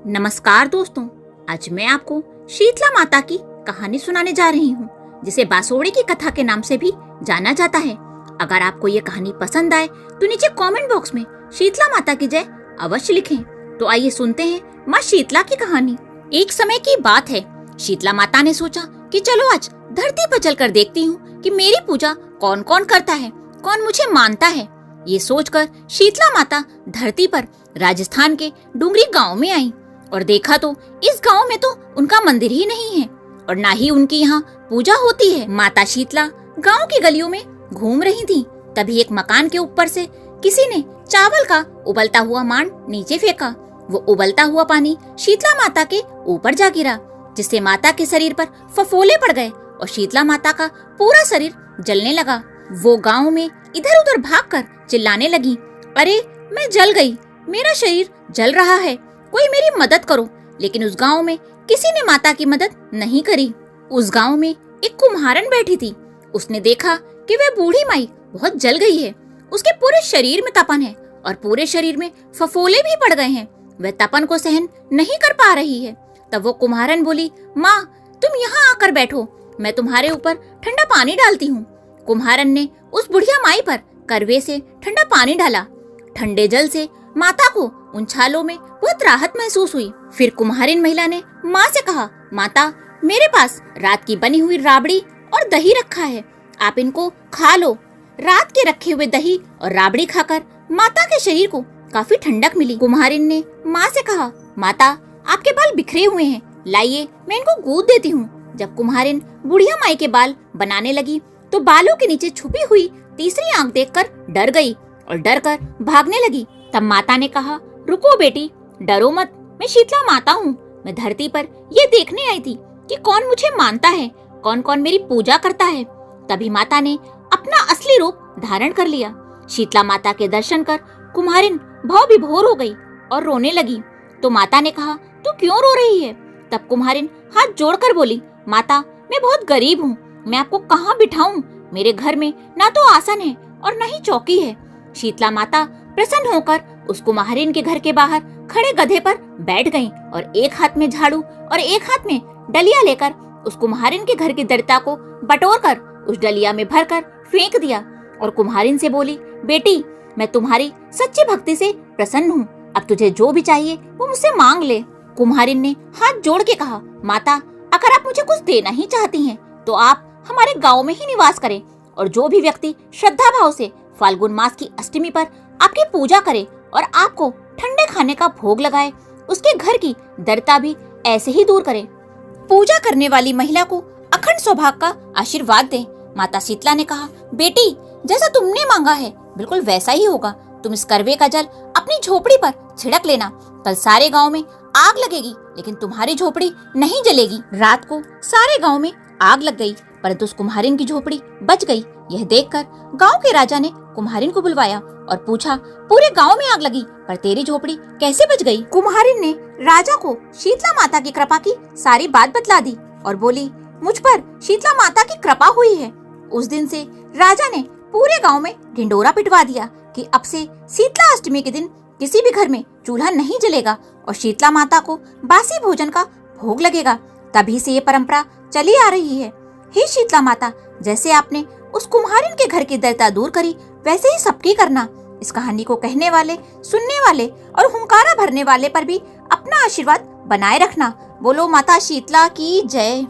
नमस्कार दोस्तों, आज मैं आपको शीतला माता की कहानी सुनाने जा रही हूँ, जिसे बांसुरी की कथा के नाम से भी जाना जाता है। अगर आपको ये कहानी पसंद आए तो नीचे कमेंट बॉक्स में शीतला माता की जय अवश्य लिखें। तो आइए सुनते हैं माँ शीतला की कहानी। एक समय की बात है, शीतला माता ने सोचा कि चलो आज धरती पर चलकर देखती हूँ कि मेरी पूजा कौन कौन करता है, कौन मुझे मानता है। ये सोचकर शीतला माता धरती पर राजस्थान के डूंगरी गांव में आई और देखा तो इस गांव में तो उनका मंदिर ही नहीं है और ना ही उनकी यहाँ पूजा होती है। माता शीतला गांव की गलियों में घूम रही थी। तभी एक मकान के ऊपर से किसी ने चावल का उबलता हुआ मांड नीचे फेंका। वो उबलता हुआ पानी शीतला माता के ऊपर जा गिरा, जिससे माता के शरीर पर फफोले पड़ गए और शीतला माता का पूरा शरीर जलने लगा। वो गांव में इधर उधर भागकर चिल्लाने लगी, अरे मैं जल गई, मेरा शरीर जल रहा है, कोई मेरी मदद करो। लेकिन उस गांव में किसी ने माता की मदद नहीं करी। उस गांव में एक कुम्हारन बैठी थी। उसने देखा कि वह बूढ़ी माई बहुत जल गई है। उसके पूरे शरीर में तपन है और पूरे शरीर में फफोले भी पड़ गए हैं। वह तपन को सहन नहीं कर पा रही है। तब वो कुम्हारन बोली, माँ तुम यहाँ आकर बैठो, मैं तुम्हारे ऊपर ठंडा पानी डालती हूँ। कुम्हारन ने उस बुढ़िया माई पर करवे से ठंडा पानी डाला। ठंडे जल से माता को उन छालों में बहुत राहत महसूस हुई। फिर कुम्हारिन महिला ने माँ से कहा, माता मेरे पास रात की बनी हुई राबड़ी और दही रखा है, आप इनको खा लो। रात के रखे हुए दही और राबड़ी खाकर माता के शरीर को काफी ठंडक मिली। कुम्हारिन ने माँ से कहा, माता आपके बाल बिखरे हुए हैं, लाइए मैं इनको गूंथ देती हूँ। जब कुम्हारिन बुढ़िया माई के बाल बनाने लगी तो बालों के नीचे छुपी हुई तीसरी आंख देखकर डर गई और डर कर भागने लगी। तब माता ने कहा, रुको बेटी, डरो मत, मैं शीतला माता हूँ। मैं धरती पर ये देखने आई थी कि कौन मुझे मानता है, कौन कौन मेरी पूजा करता है। तभी माता ने अपना असली रूप धारण कर लिया। शीतला माता के दर्शन कर कुम्हारिन भाव विभोर हो गई और रोने लगी। तो माता ने कहा, तू क्यों रो रही है? तब कुम्हारिन हाथ जोड़कर बोली, माता मैं बहुत गरीब हूँ, मैं आपको कहाँ बिठाऊं? मेरे घर में ना तो आसन है और न ही चौकी है। शीतला माता प्रसन्न होकर उस कुम्हारिन के घर के बाहर खड़े गधे पर बैठ गईं और एक हाथ में झाड़ू और एक हाथ में डलिया लेकर उस कुम्हारिन के घर की दरिता को बटोरकर उस डलिया में भरकर फेंक दिया और कुम्हारिन से बोली, बेटी मैं तुम्हारी सच्ची भक्ति से प्रसन्न हूँ, अब तुझे जो भी चाहिए वो मुझसे मांग ले। कुम्हारिन ने हाथ जोड़ के कहा, माता अगर आप मुझे कुछ देना ही चाहती हैं तो आप हमारे गांव में ही निवास करें और जो भी व्यक्ति श्रद्धा भाव से फाल्गुन मास की अष्टमी पर आपकी पूजा करे और आपको ठंडे खाने का भोग लगाए, उसके घर की दरिद्रता भी ऐसे ही दूर करे। पूजा करने वाली महिला को अखंड सौभाग्य का आशीर्वाद दे। माता शीतला ने कहा, बेटी जैसा तुमने मांगा है बिल्कुल वैसा ही होगा। तुम इस करवे का जल अपनी झोपड़ी पर छिड़क लेना, कल सारे गांव में आग लगेगी लेकिन तुम्हारी झोपड़ी नहीं जलेगी। रात को सारे गांव में आग लग गई परंतु उस कुम्हारिन की झोपड़ी बच गई। यह देखकर गांव के राजा ने कुम्हारिन को बुलवाया और पूछा, पूरे गांव में आग लगी पर तेरी झोपड़ी कैसे बच गई? कुम्हारिन ने राजा को शीतला माता की कृपा की सारी बात बतला दी और बोली, मुझ पर शीतला माता की कृपा हुई है। उस दिन से राजा ने पूरे गांव में ढिंडोरा पिटवा दिया कि अब से शीतला अष्टमी के दिन किसी भी घर में चूल्हा नहीं जलेगा और शीतला माता को बासी भोजन का भोग लगेगा। तभी से ये परंपरा चली आ रही है। हे शीतला माता, जैसे आपने उस कुम्हारिन के घर की दरिद्रता दूर करी वैसे ही सबकी करना। इस कहानी को कहने वाले, सुनने वाले और हुंकारा भरने वाले पर भी अपना आशीर्वाद बनाए रखना। बोलो माता शीतला की जय।